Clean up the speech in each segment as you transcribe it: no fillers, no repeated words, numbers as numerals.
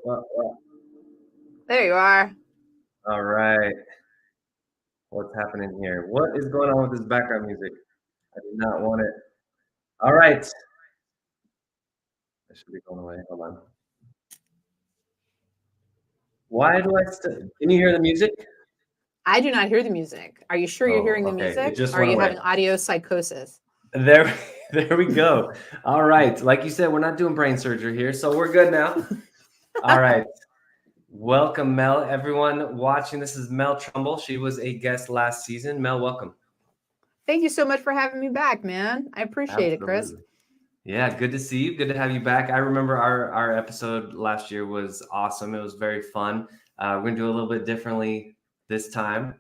What? There you are. All right. What's happening here? What is going on with this background music? I do not want it. All right. That should be going away. Hold on. Why do I still? Can you hear the music? I do not hear the music. Are you sure you're Oh, hearing the okay. It music? just Or are went you away. having audio psychosis? There, there we go. All right. Like you said, we're not doing brain surgery here, so we're good now. All right. Welcome, Mel. Everyone watching, this is Mel Trumble. She was a guest last season. Mel, welcome. Thank you so much for having me back, man. I appreciate it, Chris. Absolutely. Yeah, good to see you. Good to have you back. I remember our episode last year was awesome. It was very fun. We're gonna do a little bit differently this time,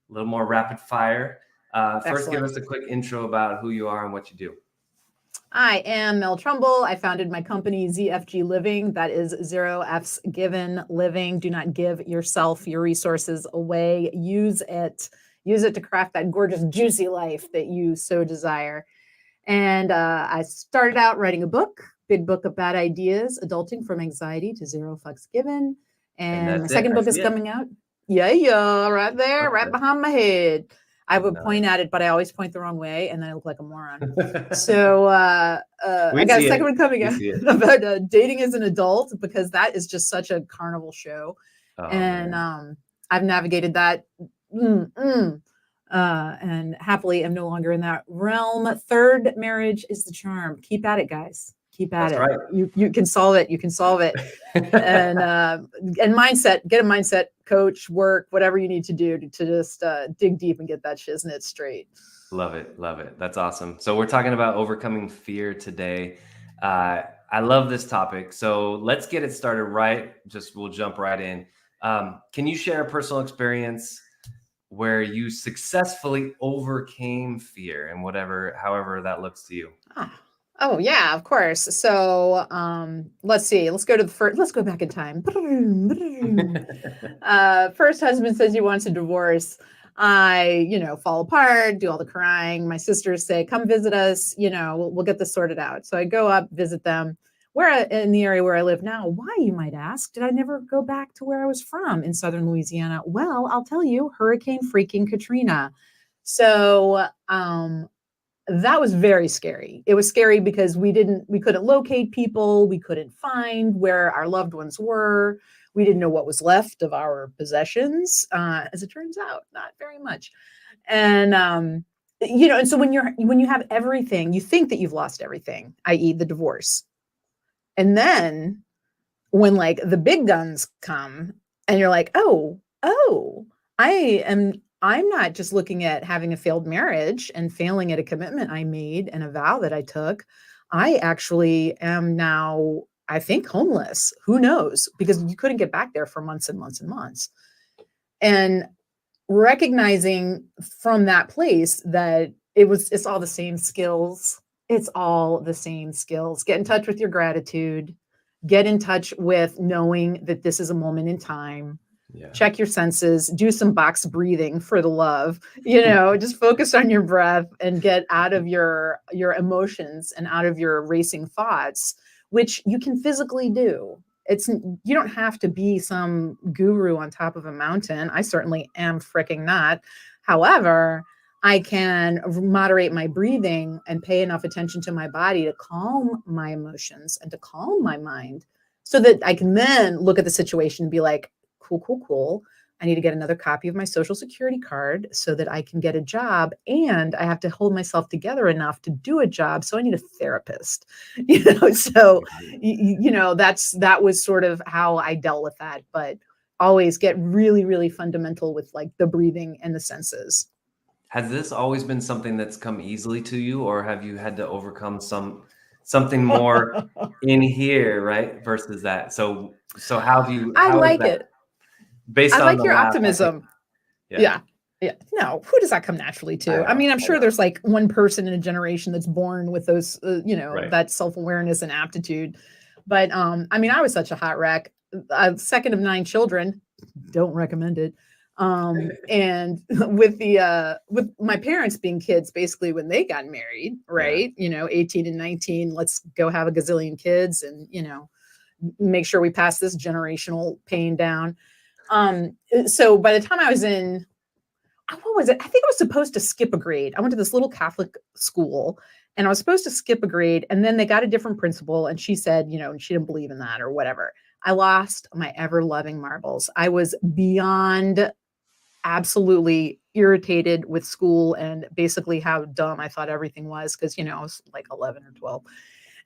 a little more rapid fire. First, give Excellent. us a quick intro about who you are and what you do. I am Mel Trumbull. I founded my company ZFG Living. That is zero F's given living. Do not give yourself your resources away. Use it. Use it to craft that gorgeous, juicy life that you so desire. And I started out writing a book, big book of bad ideas, adulting from anxiety to zero fucks given. And And my that's it. second I book is see it. coming out. Yeah, right there, right Perfect. behind my head. I would point Nice. at it, but I always point the wrong way, and then I look like a moron. So I We got a see it. second one coming We out see it. about dating as an adult because that is just such a carnival show, Oh and man. I've navigated that. And happily am no longer in that realm. Third marriage is the charm. Keep at it, guys. Keep at That's it. right. You can solve it. You can solve it. And mindset. Get a mindset coach. Work whatever you need to do to just dig deep and get that shiznit straight. Love it. Love it. That's awesome. So we're talking about overcoming fear today. I love this topic. So let's get it started right. Just we'll jump right in. Can you share a personal experience where you successfully overcame fear and however that looks to you? Ah. Oh yeah, of course. So let's see. Let's go to the first. Let's go back in time. First husband says he wants a divorce. I, fall apart, do all the crying. My sisters say, "Come visit us. We'll get this sorted out." So I go up, visit them. Where in the area where I live now? Why, you might ask? Did I never go back to where I was from in southern Louisiana? Well, I'll tell you, Hurricane freaking Katrina. So that was very scary. It was scary because we couldn't locate people, we couldn't find where our loved ones were. We didn't know what was left of our possessions. As it turns out, not very much. And and so when you have everything, you think that you've lost everything, i.e., the divorce. And then when like the big guns come and you're like, oh, I'm not just looking at having a failed marriage and failing at a commitment I made and a vow that I took. I actually am now, I think, homeless. Who knows? Because you couldn't get back there for months and months and months. And recognizing from that place that it's all the same skills. It's all the same skills. Get in touch with your gratitude. Get in touch with knowing that this is a moment in time. Yeah. Check your senses, do some box breathing for the love, just focus on your breath and get out of your emotions and out of your racing thoughts, which you can physically do. You don't have to be some guru on top of a mountain. I certainly am freaking not. However, I can moderate my breathing and pay enough attention to my body to calm my emotions and to calm my mind so that I can then look at the situation and be like, cool. I need to get another copy of my social security card so that I can get a job, and I have to hold myself together enough to do a job. So I need a therapist, so, that was sort of how I dealt with that. But always get really, really fundamental with like the breathing and the senses. Has this always been something that's come easily to you, or have you had to overcome something more in here, right? Versus that. So I how is like that it. based I on the like your laugh? I think, optimism. yeah, Yeah. Yeah. No, who does that come naturally to? I mean, I'm I sure know, there's like one person in a generation that's born with those, right. that self-awareness and aptitude. But I mean, I was such a hot wreck. Second of 9 children, don't recommend it. And with my parents being kids basically when they got married, Yeah, right? 18 and 19, let's go have a gazillion kids and, make sure we pass this generational pain down. So by the time I was in, what was it? I think I was supposed to skip a grade. I went to this little Catholic school and I was supposed to skip a grade. And then they got a different principal and she said, she didn't believe in that or whatever. I lost my ever loving marbles. I was beyond absolutely irritated with school and basically how dumb I thought everything was because, I was like 11 or 12.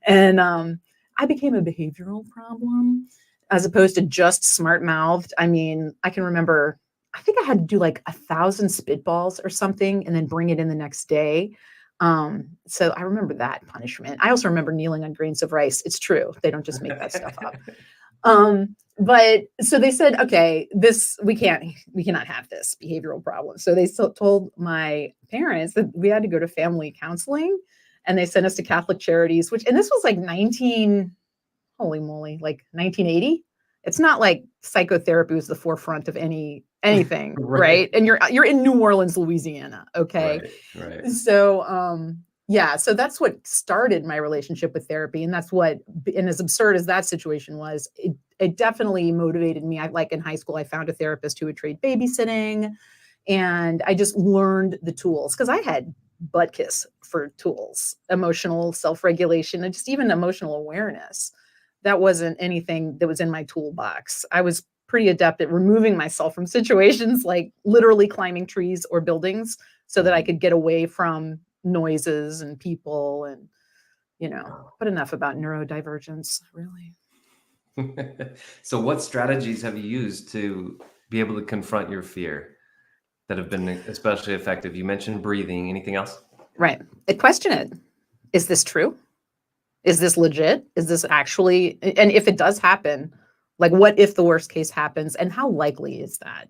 And I became a behavioral problem as opposed to just smart mouthed. I mean, I can remember, I think I had to do like 1,000 spitballs or something and then bring it in the next day. So I remember that punishment. I also remember kneeling on grains of rice. It's true. They don't just make that stuff up. But so they said, okay, we cannot have this behavioral problem. So they told my parents that we had to go to family counseling and they sent us to Catholic Charities, and this was like 1980. It's not like psychotherapy was the forefront of anything, right? And you're in New Orleans, Louisiana. Okay. Right. So, so that's what started my relationship with therapy. And and as absurd as that situation was, it definitely motivated me. Like in high school, I found a therapist who would trade babysitting and I just learned the tools because I had butt kiss for tools, emotional self-regulation, and just even emotional awareness. That wasn't anything that was in my toolbox. I was pretty adept at removing myself from situations like literally climbing trees or buildings so that I could get away from noises and people and, but enough about neurodivergence, really. So what strategies have you used to be able to confront your fear that have been especially effective? You mentioned breathing. Anything else? Right. Question it. Is this true? Is this legit? Is this actually, and if it does happen, like what if the worst case happens and how likely is that?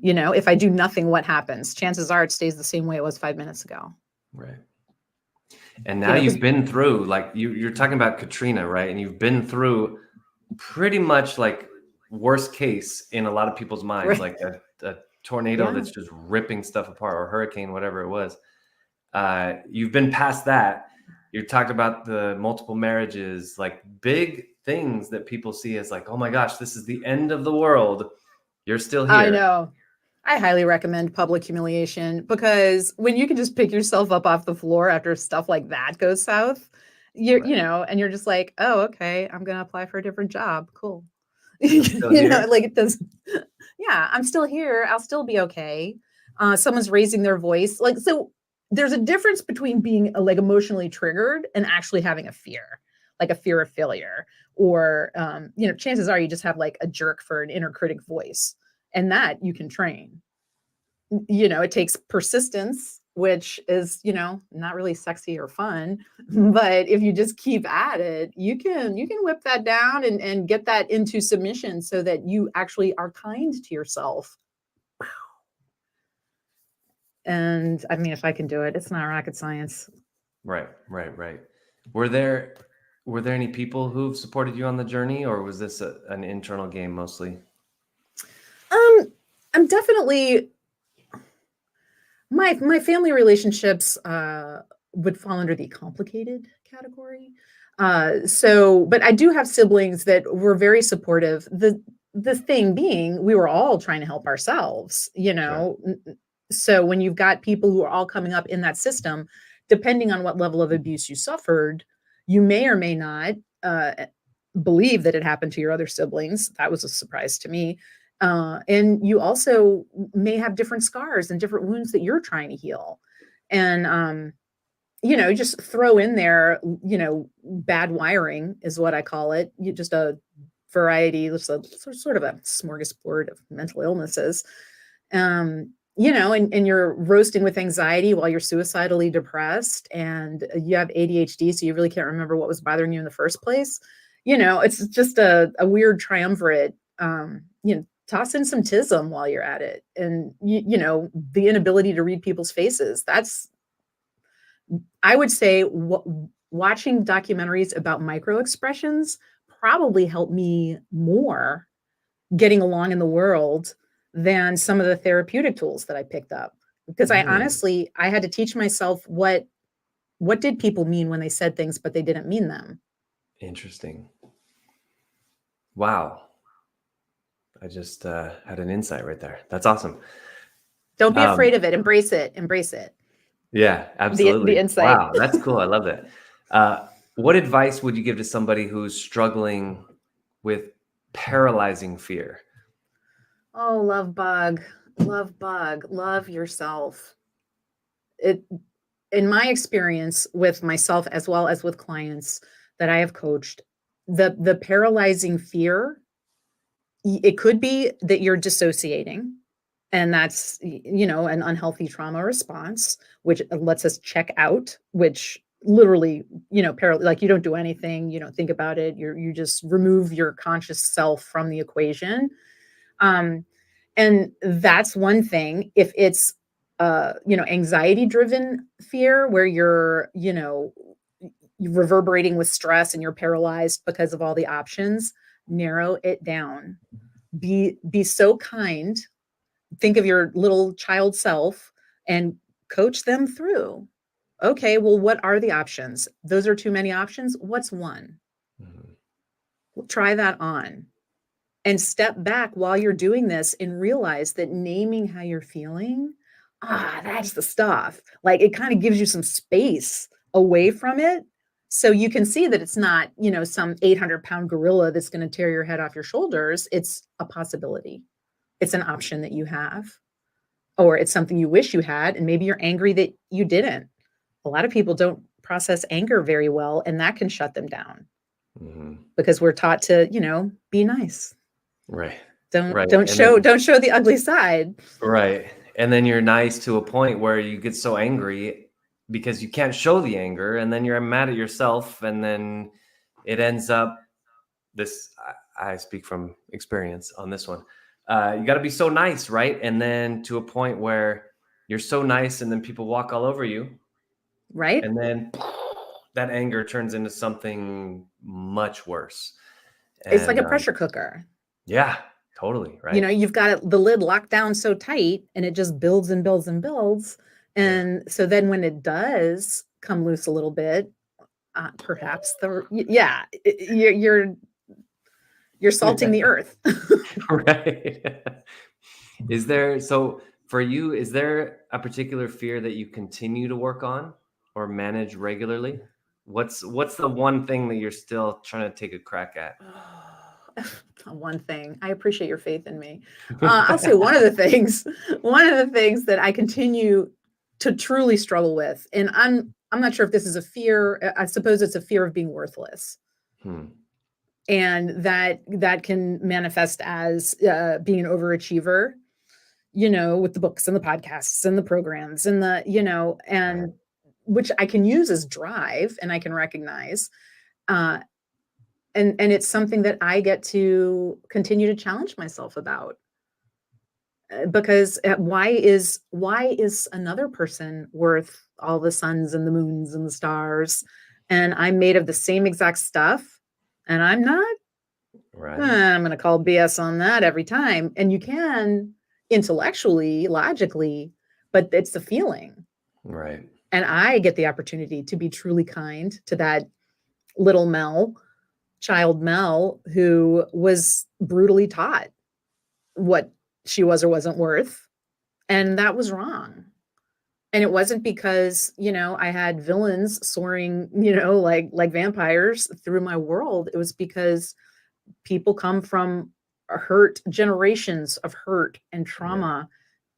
If I do nothing, what happens? Chances are it stays the same way it was 5 minutes ago. Right. And now you've been through, like you're talking about Katrina, right? And you've been through pretty much like worst case in a lot of people's minds, like a tornado that's just ripping stuff apart or hurricane, whatever it was. You've been past that. You talked about the multiple marriages, like big things that people see as like, oh my gosh, this is the end of the world. You're still here. I know. I highly recommend public humiliation because when you can just pick yourself up off the floor after stuff like that goes south, and you're just like, oh, okay, I'm going to apply for a different job. Cool. Like it does. Yeah, I'm still here. I'll still be okay. Someone's raising their voice. Like, so there's a difference between being like emotionally triggered and actually having a fear, like a fear of failure, or, chances are you just have like a jerk for an inner critic voice. And that you can train. It takes persistence, which is, not really sexy or fun. But if you just keep at it, you can whip that down and get that into submission so that you actually are kind to yourself. And I mean, if I can do it, it's not rocket science. Right. Were there any people who've supported you on the journey, or was this an internal game mostly? I'm definitely my family relationships would fall under the complicated category. But I do have siblings that were very supportive. The thing being, we were all trying to help ourselves, Sure. So when you've got people who are all coming up in that system, depending on what level of abuse you suffered, you may or may not believe that it happened to your other siblings. That was a surprise to me. And you also may have different scars and different wounds that you're trying to heal. And, just throw in there, bad wiring is what I call it. Just a variety, sort of a smorgasbord of mental illnesses. And you're roasting with anxiety while you're suicidally depressed and you have ADHD. So you really can't remember what was bothering you in the first place. It's just a weird triumvirate, toss in some tism while you're at it. And, the inability to read people's faces. I would say watching documentaries about micro expressions probably helped me more getting along in the world than some of the therapeutic tools that I picked up. Because I had to teach myself what did people mean when they said things, but they didn't mean them. Interesting. Wow. I just had an insight right there. That's awesome. Don't be afraid of it. Embrace it. Embrace it. Yeah, The absolutely. insight. Wow, that's cool. I love that. What advice would you give to somebody who's struggling with paralyzing fear? Oh, love bug. Love bug. Love yourself. It, in my experience with myself as well as with clients that I have coached, the paralyzing fear, it could be that you're dissociating, and that's an unhealthy trauma response, which lets us check out, which literally, like you don't do anything, you don't think about it, you just remove your conscious self from the equation. um and that's one thing. If it's anxiety driven fear, where you're reverberating with stress and you're paralyzed because of all the options, narrow it down. Be so kind. Think of your little child self and coach them through. Okay, well, what are the options? Those are too many options. What's one? Mhm. Try that on, and step back while you're doing this and realize that naming how you're feeling, that's the stuff. Like, it kind of gives you some space away from it, so you can see that it's not, some 800-pound gorilla that's going to tear your head off your shoulders. It's a possibility. It's an option that you have, or it's something you wish you had, and maybe you're angry that you didn't. A lot of people don't process anger very well, and that can shut them down Mhm. because we're taught to, be nice. Right. Don't Right. don't And show then don't show the ugly side. right. And then you're nice to a point where you get so angry because you can't show the anger, and then you're mad at yourself, and then it ends up this I speak from experience on this one. You got to be so nice, right? And then to a point where you're so nice, and then people walk all over you, Right? and then that anger turns into something much worse. It's like And a pressure cooker. yeah, totally, right? You've got the lid locked down so tight, and it just builds and builds and builds. Yeah, And so then when it does come loose a little bit, perhaps yeah, you're salting the earth. right. Is there so for you? Is there a particular fear that you continue to work on or manage regularly? What's the one thing that you're still trying to take a crack at? One thing. I appreciate your faith in me. I'll say one of the things that I continue to truly struggle with, and I'm not sure if this is a fear. I suppose it's a fear of being worthless, Hmm. and that can manifest as being an overachiever. With the books and the podcasts and the programs and Right. and which I can use as drive, and I can recognize. Uh, and it's something that I get to continue to challenge myself about, because why is another person worth all the suns and the moons and the stars, and I'm made of the same exact stuff, and I'm not. Right. I'm going to call BS on that every time. And you can intellectually, logically, but it's the feeling. Right. And I get the opportunity to be truly kind to that little child Mel, who was brutally taught what she was or wasn't worth. And that was wrong. And it wasn't because, I had villains soaring, like vampires through my world. It was because people come from hurt generations of hurt and Yeah. trauma,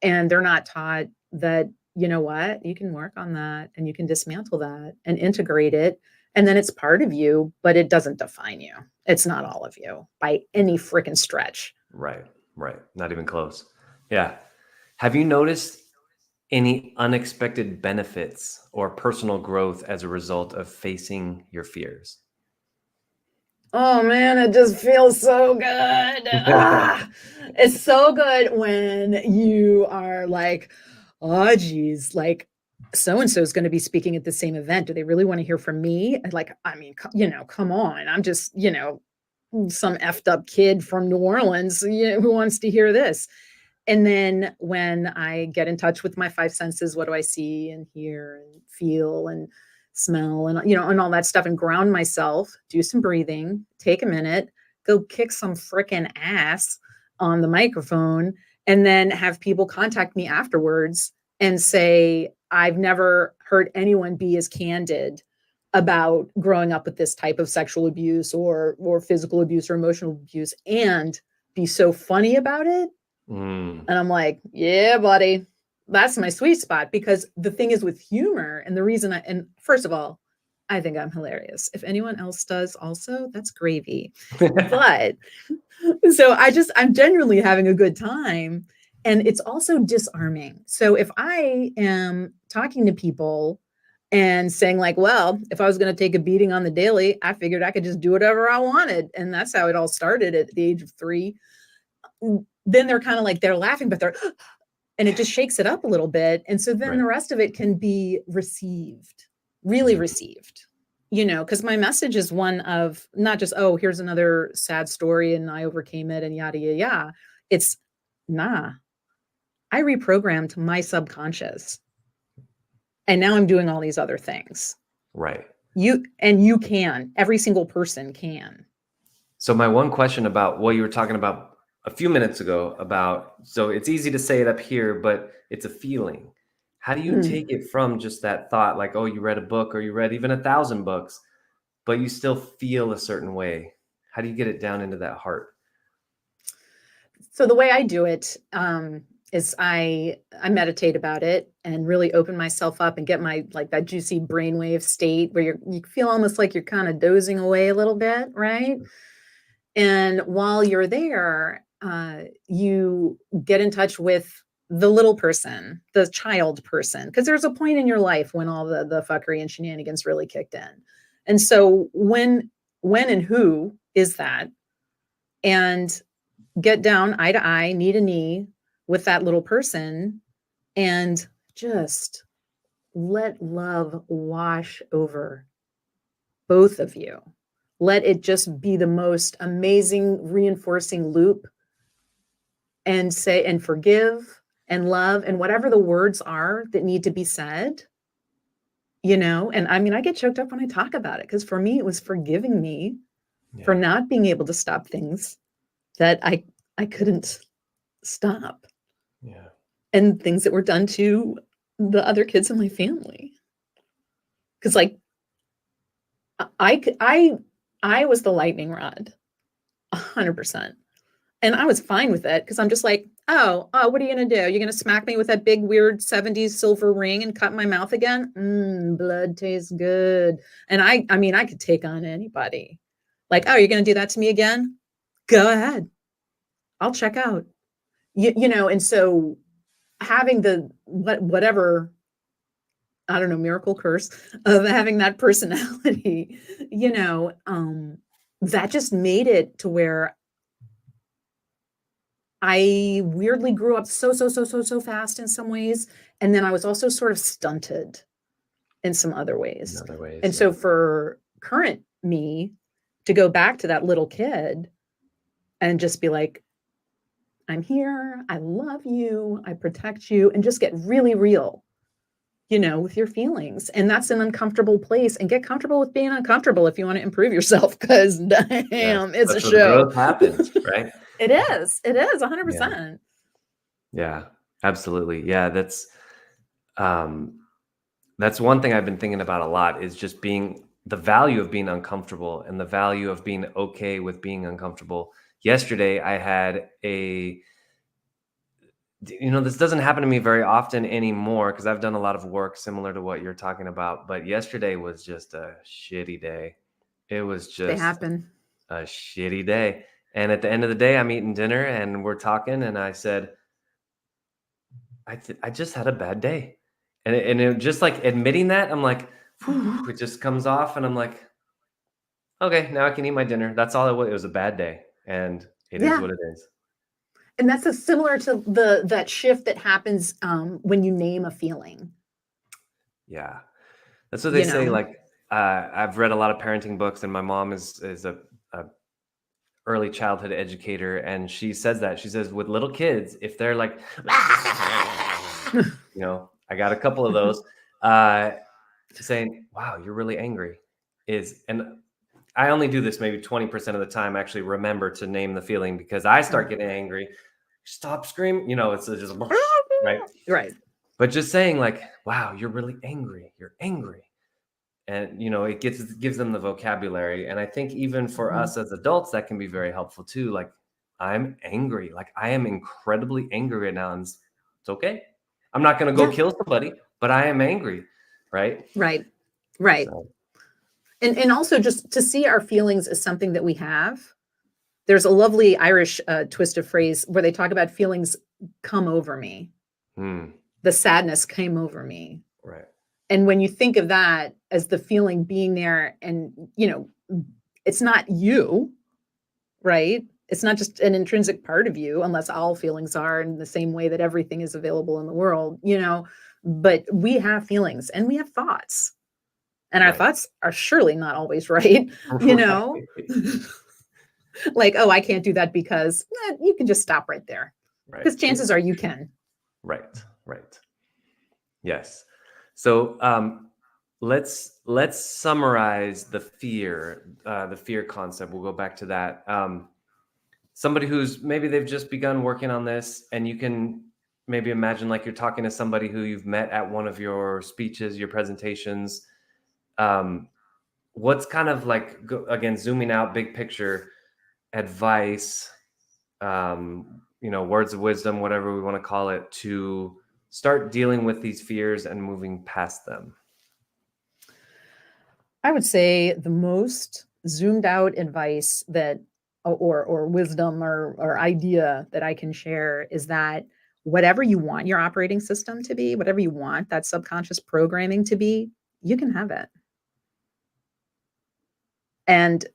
and they're not taught that, what, you can work on that and you can dismantle that and integrate it, and then it's part of you, but it doesn't define you. It's not all of you by any freaking stretch. Right. Right. Not even close. Yeah. Have you noticed any unexpected benefits or personal growth as a result of facing your fears? Oh man, it just feels so good. It's so good when you are like, oh geez, like so and so is going to be speaking at the same event. Do they really want to hear from me? Like, I mean, come on. I'm just, some effed up kid from New Orleans, who wants to hear this? And then when I get in touch with my five senses, what do I see and hear and feel and smell and and all that stuff, and ground myself, do some breathing, take a minute, go kick some freaking ass on the microphone and then have people contact me afterwards and say, I've never heard anyone be as candid about growing up with this type of sexual abuse or physical abuse or emotional abuse and be so funny about it. And I'm like, yeah, buddy, that's my sweet spot. Because the thing is with humor, and the reason and first of all, I think I'm hilarious. If anyone else does also, that's gravy. But so I'm genuinely having a good time. And it's also disarming. So if I am talking to people and saying like, well, if I was going to take a beating on the daily, I figured I could just do whatever I wanted. And that's how it all started at the age of 3. Then they're kind of like, they're laughing, but they're, and it just shakes it up a little bit. And so then the rest of it can be received, really received, because my message is one of not just, oh, here's another sad story and I overcame it and yada, yada, yada. It's I reprogrammed my subconscious. And now I'm doing all these other things. Right. You can, every single person can. So my one question about what you were talking about a few minutes ago about, so it's easy to say it up here, but it's a feeling. How do you take it from just that thought, like, oh, you read a book or you read even 1,000 books, but you still feel a certain way? How do you get it down into that heart? So the way I do it is I meditate about it and really open myself up and get my like that juicy brainwave state where you feel almost like you're kind of dozing away a little bit, right? And while you're there, you get in touch with the little person, the child person, because there's a point in your life when all the fuckery and shenanigans really kicked in. And so when and who is that? And get down eye to eye, knee to knee with that little person and just let love wash over both of you. Let it just be the most amazing reinforcing loop and say and forgive and love and whatever the words are that need to be said, and I mean, I get choked up when I talk about it because for me, it was forgiving me for not being able to stop things that I couldn't stop. Yeah. And things that were done to the other kids in my family. Because like I was the lightning rod, 100%. And I was fine with it because I'm just like, oh, what are you going to do? You're going to smack me with that big, weird 70s silver ring and cut my mouth again? Blood tastes good. And I mean, I could take on anybody. Like, oh, you're going to do that to me again? Go ahead. I'll check out. And so having the whatever, I don't know, miracle curse of having that personality, that just made it to where I weirdly grew up so fast in some ways. And then I was also sort of stunted in some other ways. And so for current me to go back to that little kid and just be like, I'm here, I love you, I protect you, and just get really real, with your feelings. And that's an uncomfortable place. And get comfortable with being uncomfortable if you want to improve yourself, because damn, it's a show. Growth happens, right? It is 100%. Yeah, absolutely. Yeah, that's one thing I've been thinking about a lot is just the value of being uncomfortable and the value of being okay with being uncomfortable. Yesterday, I had this doesn't happen to me very often anymore because I've done a lot of work similar to what you're talking about. But yesterday was just a shitty day. It was just they happen. A shitty day. And at the end of the day, I'm eating dinner and we're talking. And I said, I just had a bad day. And it just like admitting that, I'm like, it just comes off. And I'm like, okay, now I can eat my dinner. That's all it was. It was a bad day. And it is what it is. And that's similar to that shift that happens when you name a feeling. Yeah. That's what they say. Like, I've read a lot of parenting books and my mom is a early childhood educator. And she says that. She says with little kids, if they're like, I got a couple of those, saying, wow, you're really angry and I only do this maybe 20% of the time, actually remember to name the feeling, because I start getting angry. Stop screaming. You know, it's just right. Right. But just saying like, wow, you're really angry. You're angry. And, you know, it gives them the vocabulary. And I think even for us as adults, that can be very helpful too. Like, I'm angry. Like, I am incredibly angry right now. And it's okay. I'm not going to go kill somebody, but I am angry. Right. Right. Right. So. And also just to see our feelings as something that we have. There's a lovely Irish twist of phrase where they talk about feelings come over me. The sadness came over me. Right. And when you think of that as the feeling being there, and, you know, it's not you, right? It's not just an intrinsic part of you, unless all feelings are in the same way that everything is available in the world, you know, but we have feelings and we have thoughts, and our thoughts are surely not always right, you know, like, oh, I can't do that because you can just stop right there, because chances are you can. Right. Right. Yes. So let's summarize the fear concept. We'll go back to that. Somebody who's maybe they've just begun working on this, and you can maybe imagine like you're talking to somebody who you've met at one of your speeches, your presentations. What's kind of like, again, zooming out, big picture advice, you know, words of wisdom, whatever we want to call it, to start dealing with these fears and moving past them? I would say the most zoomed out advice that, or wisdom or idea that I can share is that whatever you want your operating system to be, whatever you want that subconscious programming to be, you can have it. And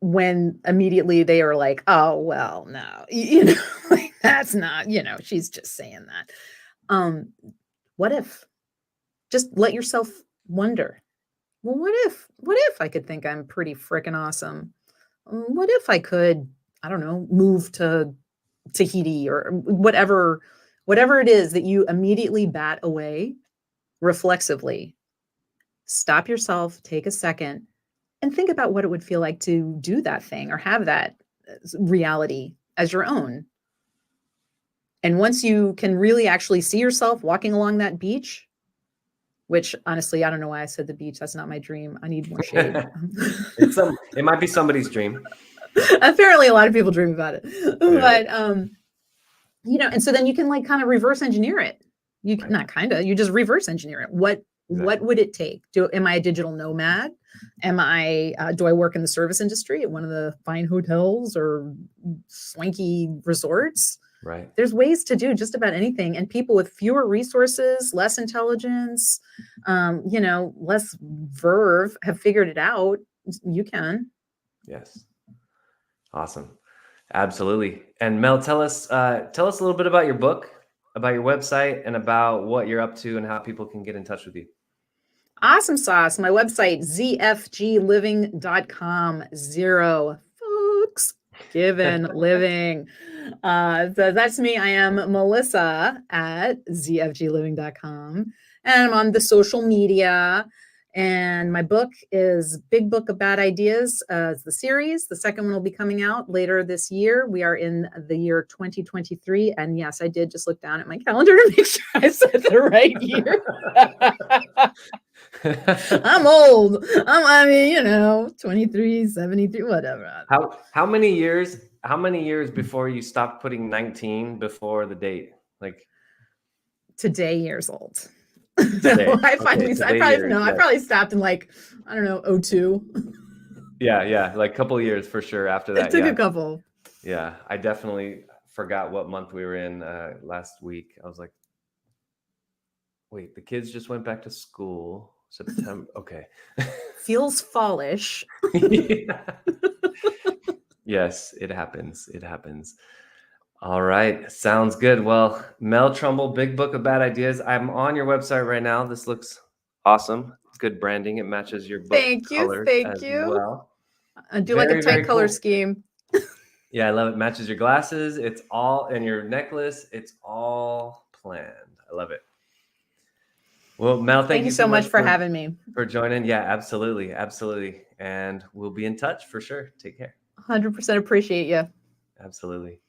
when immediately they are like, oh, well, no, you know, like, that's not, you know, she's just saying that. What if? Just let yourself wonder. Well, what if I could think I'm pretty freaking awesome? What if I could, I don't know, move to Tahiti or whatever it is that you immediately bat away reflexively. Stop yourself, take a second, and think about what it would feel like to do that thing or have that reality as your own. And once you can really actually see yourself walking along that beach, which honestly, I don't know why I said the beach. That's not my dream. I need more shade. It might be somebody's dream. Apparently a lot of people dream about it. But you know, and so then you can like kind of reverse engineer it. You can not kind of, you just reverse engineer it. What would it take? Am I a digital nomad? Do I work in the service industry at one of the fine hotels or swanky resorts? Right. There's ways to do just about anything. And people with fewer resources, less intelligence, you know, less verve have figured it out. You can. Yes. Awesome. Absolutely. And Mel, tell us a little bit about your book, about your website, and about what you're up to and how people can get in touch with you. Awesome sauce. My website, zfgliving.com. 0 folks given living. So that's me. I am Melissa at zfgliving.com. And I'm on the social media. And my book is Big Book of Bad Ideas. It's the series. The second one will be coming out later this year. We are in the year 2023. And yes, I did just look down at my calendar to make sure I said the right year. I'm old. I mean, you know, 23, 73, whatever. How many years before you stopped putting 19 before the date? Like today years old. Today. So I probably stopped in like, I don't know, 02. Yeah, like a couple of years for sure after that. It took a couple. Yeah, I definitely forgot what month we were in last week. I was like, wait, the kids just went back to school. September. Okay. Feels fallish. Yes, it happens. It happens. All right. Sounds good. Well, Mel Trumble, Big Book of Bad Ideas. I'm on your website right now. This looks awesome. It's good branding. It matches your book colors as well. I do like a tight color scheme. Yeah, I love it. Matches your glasses. It's all, and your necklace. It's all planned. I love it. Well, Mel, thank you so much for having me. For joining. Yeah, absolutely. Absolutely. and we'll be in touch for sure. Take care. 100% appreciate you. Absolutely.